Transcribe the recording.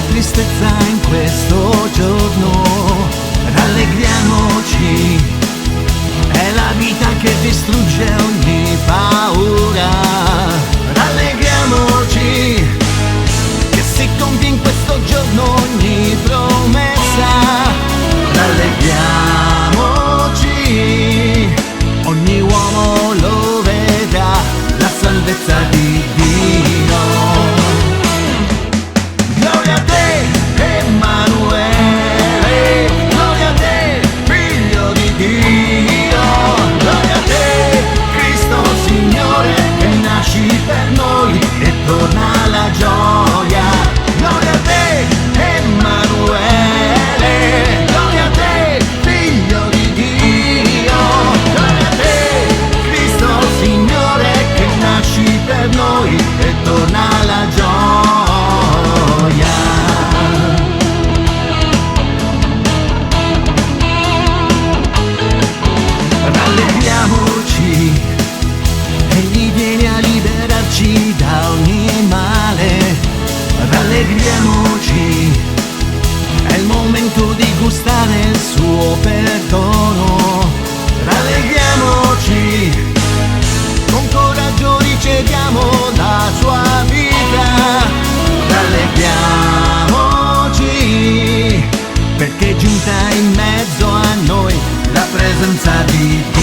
Tristezza in questo giorno, rallegriamoci, è la vita che distrugge ogni paura. Rallegriamoci, che si compie in questo giorno ogni promessa. Rallegriamoci, ogni uomo lo vedrà, la salvezza di Dio. Gloria a te, Emanuele, gloria a te, Figlio di Dio, gloria a te, Cristo Signore, che nasci per noi e torna la gioia. Gloria a te, Emanuele, gloria a te, Figlio di Dio, gloria a te, Cristo Signore, che nasci per noi e torna la gioia. Rallegriamoci, egli viene a liberarci da ogni male. Rallegriamoci, è il momento di gustare il suo perdono. Rallegriamoci, con coraggio riceviamo la sua vita. Rallegriamoci, perché è giunta in mezzo a noi la presenza di Dio.